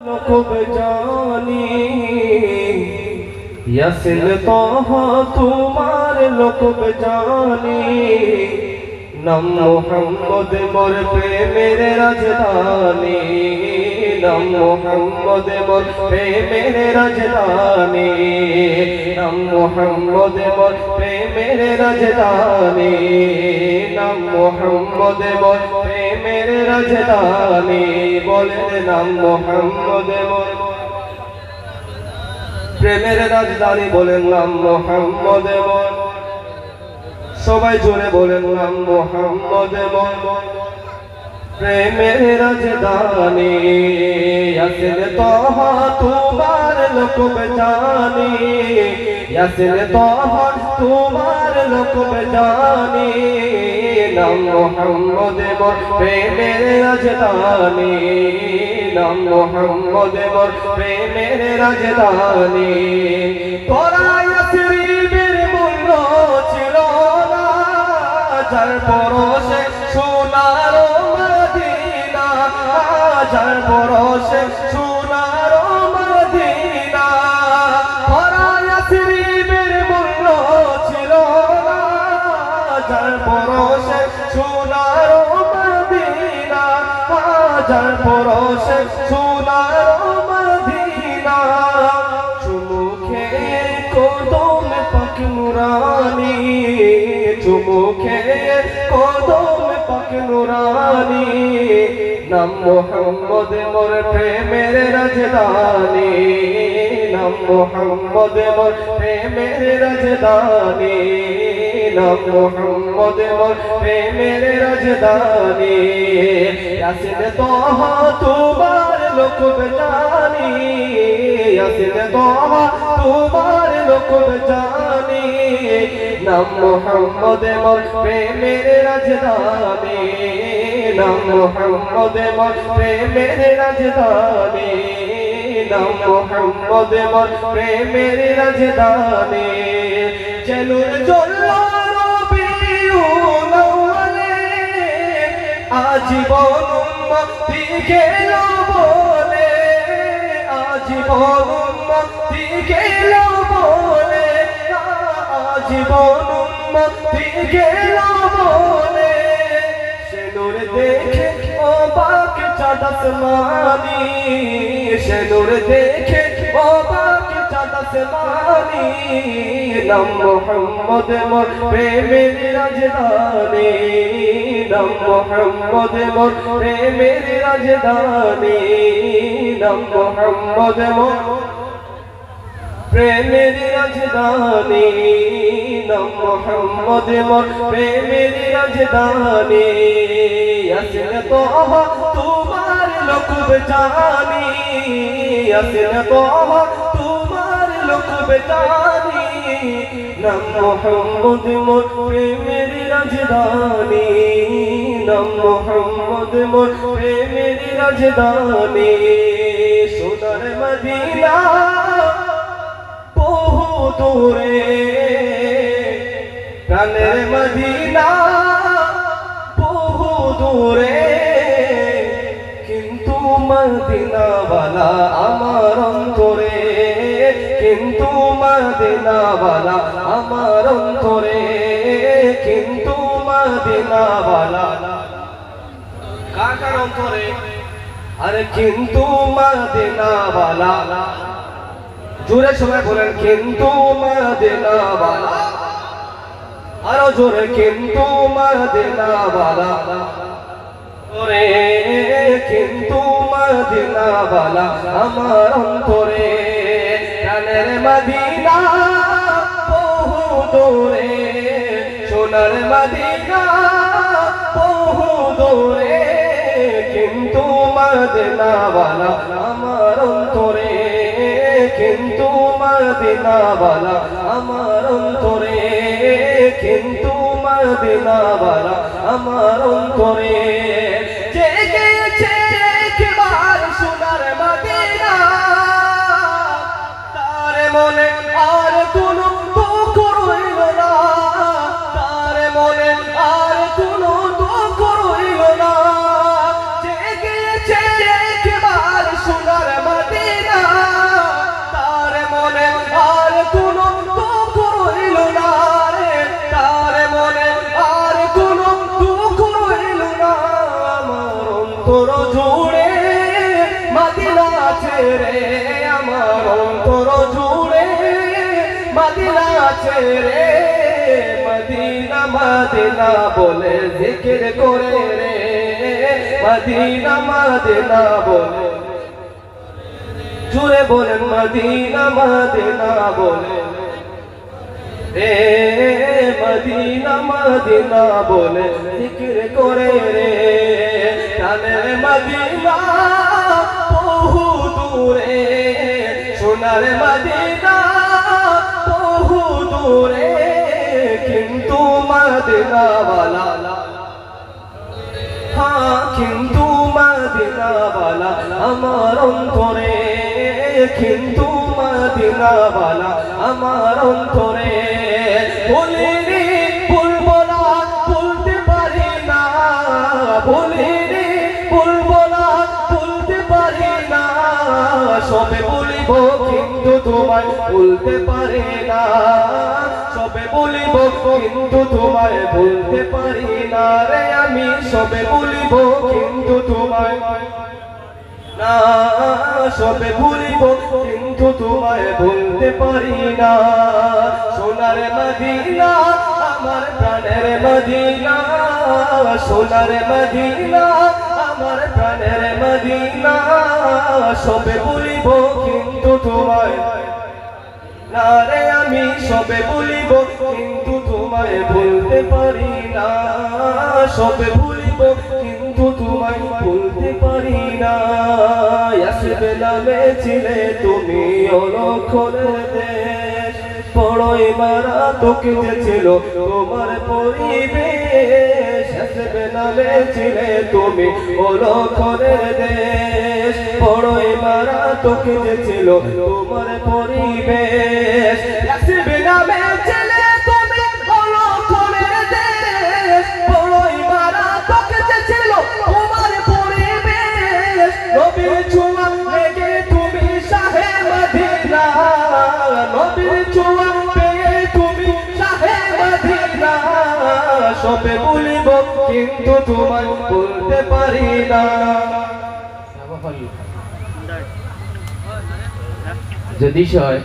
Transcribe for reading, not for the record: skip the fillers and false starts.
खूब जानी यासिन तोहा तुम्हार खूब जानी नम मोहम्मद मोर प्रेमेर राजधानी नम मोहम्मद मोर प्रेमेर राजधानी नम मोहम्मद मोर प्रेमेर राजधानी नम मोहम्मद मोर प्रेमेर राजधानी बोले नाम मोहम्मद मोर प्रेमेर राजधानी बोले नाम मोहम्मद मोर সবাই জোরে বলেন নাম মোহাম্মদ প্রেমের রাজধানী ইয়াসিন তোহা তোমার লোকব জানি ইয়াসিন তোহা তোমার লোকব জানি নাম মোহাম্মদ মোর প্রেমের রাজধানী নাম মোহাম্মদ মোর প্রেমের রাজধানী তোরা ইয়াসরিবের মূল্য ছিল যার পরশে সোনার মদিনা যার পরশে সোনার মদিনা ভরা ইয়াসরিবের মূল্য ছিল না যার পরশে সোনার মদিনা যার পরশে সোনার মদিনা চুমুখে কদম পাক নুরানি চুমুখে কদম পাক নুরানি নাম মোহাম্মদ মোর প্রেমের রাজধানী নাম মোহাম্মদ মোর প্রেমের রাজধানী নাম মোহাম্মদ মোর প্রেমের রাজধানী ইয়াসিন তোহা তোমার লোকব জানি ইয়াসিন তোহা তোমার লোকব জানি নাম মোহাম্মদ মোর প্রেমের রাজধানী নাম মোহাম্মদ মোর প্রেমের রাজধানী নাম মোহাম্মদ মোর প্রেমের রাজধানী চলুন চলো রবিউল আউয়ালে আজীবন উম্মতি গেল বলে আজীবন উম্মতি গেল বলে জীবন উম্মতি গেল বলে সে নূর দেখে অবাক চাঁদ আসমানি সে নূর দেখে অবাক চাঁদ আসমানি নাম মোহাম্মদ মোর প্রেমের রাজধানী নাম মোহাম্মদ মোর প্রেমের রাজধানী নাম মোহাম্মদ মোর প্রেমের রাজধানী নাম মোহাম্মদ মোর প্রেমের রাজধানী ইয়াসিন তোহা তোমার লোকব জানি ইয়াসিন তোহা তোমার লোকব জানি নাম মোহাম্মদ মোর প্রেমের রাজধানী নাম মোহাম্মদ মোর প্রেমের রাজধানী সোনার মদিনা বহু দূরে প্রাণের মদিনা বহু দূরে কিন্তু মদিনাওয়ালা আমার অন্তরে কিন্তু মদিনাওয়ালা আমার অন্তরে কিন্তু মদিনাওয়ালা কার অন্তরে আরে কিন্তু মদিনাওয়ালা জোরে সবাই বলেন কিন্তু মদিনাওয়ালা আরো জোরে কিন্তু মদিনাওয়ালা ওরে কিন্তু মদিনাওয়ালা আমার অন্তরে প্রাণের মদিনা বহু দূরে সোনার মদিনা বহু দূরে কিন্তু মদিনাওয়ালা আমার অন্তরে কিন্তু মদিনাওয়ালা আমার অন্তরে কিন্তু মদিনাওয়ালা আমার অন্তরে জেগেছে একবার সোনার মদিনা তার মনে আর কোনো দুঃখ রইল না তার মনে আর কোনো দুঃখ রইল না জেগেছে একবার সোনার মদিনা ছেড়ে আমার অন্তর জুড়ে মদিনা ছেড়ে মদিনা মদিনা বলে জিকির করে রে মদিনা মদিনা বলে জুড়ে বলেন মদিনা মদিনা বলে রে মদিনা মদিনা বলে জিকির করে রে প্রাণের মদিনা বহু দূরে সোনার মদিনা বহু দূরে কিন্তু মদিনাওয়ালা হ্যাঁ কিন্তু মদিনাওয়ালা আমার অন্তরে কিন্তু মদিনাওয়ালা আমার অন্তরে ভুলিনি ভুলবো না ভুলতে পারি না ভুলিনি ভুলবো না ভুলতে পারি না সবে বলিব কিন্তু তোমায় ভুলতে পারি না সবে বলিব কিন্তু তোমায় ভুলতে পারি না রে আমি সবে বলিব কিন্তু তোমায় না সবে ভুলিব কিন্তু তোমায় ভুলতে পারি না সোনার মদিনা আমার প্রাণের মদিনা সোনার মদিনা আমার প্রাণের মদিনা সবে ভুলিব কিন্তু তোমায় না রে আমি সবে ভুলিব কিন্তু তোমায় ভুলতে পারি না সবে ভুলিব কিন্তু তোমায় ভুলতে পারি না ইয়াসির নামে ছিলে তুমি অলক্ষণের দেশ বড়ই মারাত্মক ছিল তোমার পরিবেশ ইয়াসির নামে ছিলে তুমি অলক্ষণের দেশ বড়ই মারাত্মক ছিল তোমার পরিবেশ ইয়াসির নামে ছিলে তুমি অলক্ষণের দেশ বড়ই মারাত্মক ছিল তোমার পরিবেশ নবীর ছোঁয়া লেগে তুমি শাহে মদিনা নবীর ছোঁয়া পেয়ে তুমি শাহে মদিনা সবে বলিব কিন্তু তোমায় বলতে পারি না যদি হয়